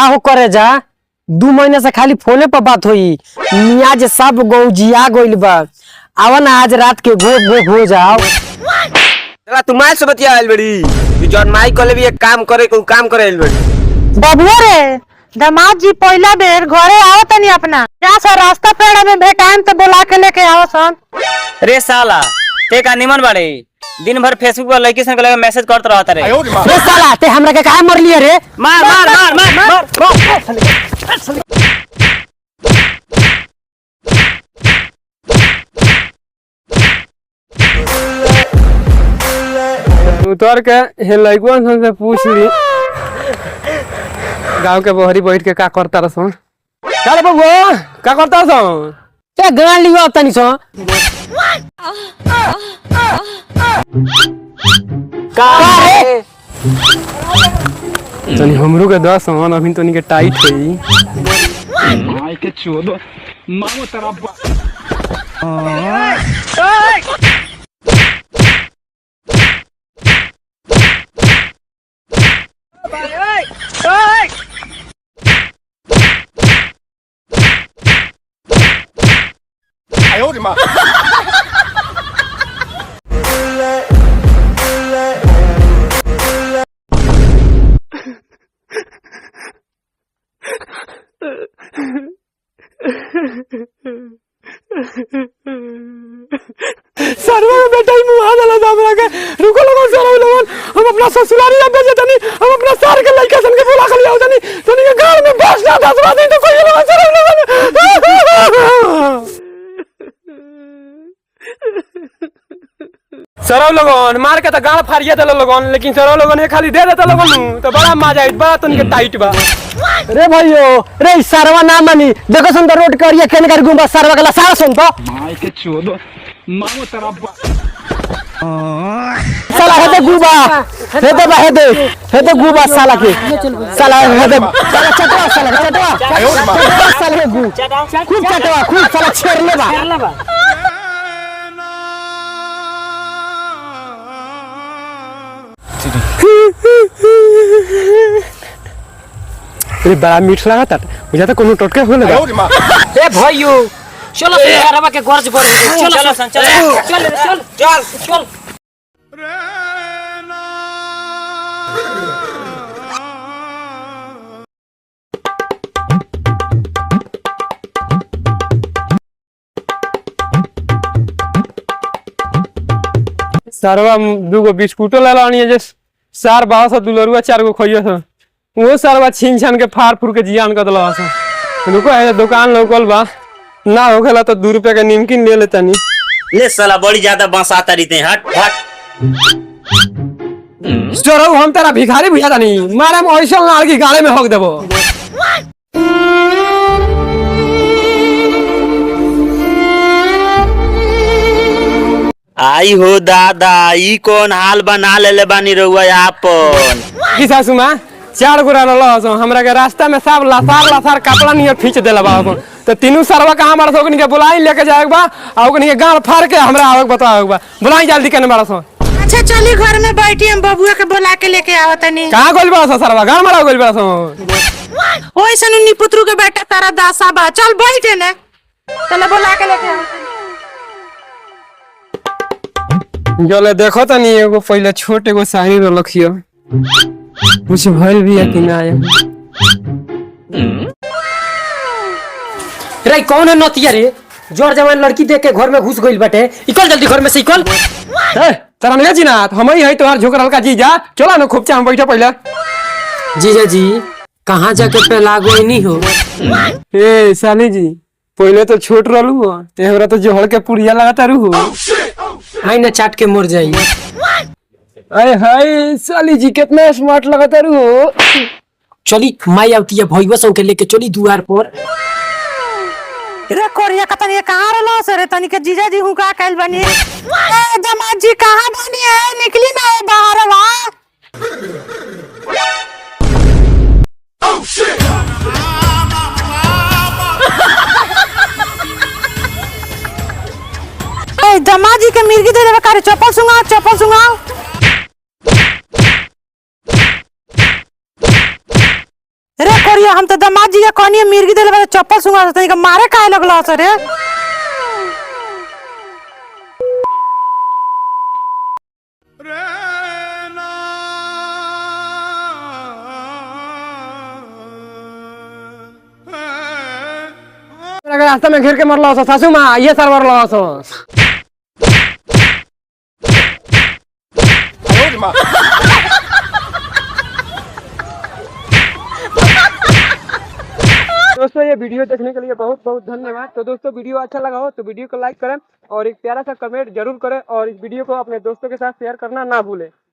का हो करे जा 2 महीने से खाली फोने पर बात हुई। मियाँ जे सब गौजिया गइल बा। आवा ना आज रात के गो हो जाओ। तू माई से बतिया आइल बड़ी। तू जौन माई कहले भी एक काम करे आइल बड़ी। बबुआ रे दामाद जी पहला बेर घरे आओ तनी अपना जा सा रास्ता पेड़ा में भेटाएम तो बुला के लेके आओ सन। रे साला ते का निमन बाड़े दिन भर फेसबुक पर लड़की सन के लगे मैसेज करत रहत रे। रे साला ते हमरा के काहे मर लिया रे? मार मार मार मार मार उतर के हे लइकवन से पूछ ली गांव के बहरी बैठ के का करता रसन। चल बबुआ का करता रसन? ते गान लियो तनी सो। का रे तनी हमरो के 10 हन अभी तनी के टाइट होई। माई के चोदो मामो तरफ सरवा में बेटा ही मुंह आला हमरा के रुको लोगन सरवा लोगन हम अपना ससुराली अब बेचे तनी हम अपना सार के लइका सन के बुला के लियाओ तनी तनी के घर में बस ना 10 दिन तो कोई लोगन सरवा लोगन मार के त गाल फाड़िया देले लोगन लेकिन सरवा लोगन हे खाली दे देता लोगन तो बड़ा मजा आई बड़ा तनी के टाइट बा। रे भाइयो रे सरवा ना मानी देखो सन तो रोड करिया केन कर गुंबा सरवा गला सारा सुन तो माई के चोदो मामो तरफ साला हे गुबा हे दे गुबा साला के साला हे दे साला चटवा साला गु खूब चटवा खूब साला छेड़ लेबा। अरे बड़ा मीठ लगा था मुझे तो कोनो टटके होले बा। ए भाइयो चलो यारवा के गर्ज पर चलो सन चल सरवा 2 गो बिस्कुटो ले लानी जे सार 1200 दुलरुआ 4 गो खइयो छ वो सरवा छीन छान के फाड़ फुर के जियान कर दला छ। रुको है दुकान लोकल बा ना होखेला तो 2 रुपया के निमकिन ले लेता नी। ले साला बड़ी ज्यादा बंसाता रहते हट हट चलो हम तेरा भिखारी बुझाता नहीं मारे में ऐसा लाल की गाले में हक देबो। आई हो दादा ई कौन हाल बना लेले बानी रउआ आपन की सासू मां 4 गोरा ललो हमरा के रास्ता में सब लासार कपड़ा नियर खींच देला बा तो तीनों सरवा कहां मारस ओकनी के बुलाई लेके जाएक बा आ ओकनी के गाल फाड़ के हमरा आवक बताओक बा बुलाई जल्दी कने मारस। अच्छा चली घर में बैठी हम बबुआ के बुला के लेके आओ तनी। कहां गोल बरस सरवा गाल मारा गोल बरस ओइ सनु निपुत्रु के बेटा तारा दासा बा चल बैठे ने चले बुला के लेके आओ। जले देखो तनी एगो पहले छोटे एगो सानी रखियो कुछ भइल भी है कि ना आया। रे कौन है नतिया रे जोर जवान लड़की देख के घर में घुस गइल बाटे। निकल जल्दी घर में से निकल। ए तरा नहीं जीना हम ही है तोहार झोकर हल्का जीजा चला ना खूब चाम बैठो पहले। जीजा जी कहां जाके पे लागो नहीं हो। ए साली जी पहले तो छोट रहलू हो ते हमरा तो जोहड़ के पुड़िया लगाता रहू आई ना चाट के मर जाई। अरे हाय साली जी कितना स्मार्ट लगाता रहू। चली माई आवती है भईवा सौ के लेके चली द्वार पर। रे कोरिया का तनी कहां रहलो से रे तनी के जीजा जी हुका कैल बनी। ए दामाद जी कहां बनी है निकली ना बाहर वा। ए दामाद जी के मिर्गी दे देबे करे चप्पल सुंगाओ। रे कोरिया हम तो दामाद जी के कहनी मिर्गी देले बारे चप्पल सुंगा तनिक मारे काहे लगलो से रे रास्ता में घेर के मरलो हो सासू माँ ये सर मरलो हो दोस्तों ये वीडियो देखने के लिए बहुत बहुत धन्यवाद। तो दोस्तों वीडियो अच्छा लगा हो तो वीडियो को लाइक करें और एक प्यारा सा कमेंट जरूर करें और इस वीडियो को अपने दोस्तों के साथ शेयर करना ना भूलें।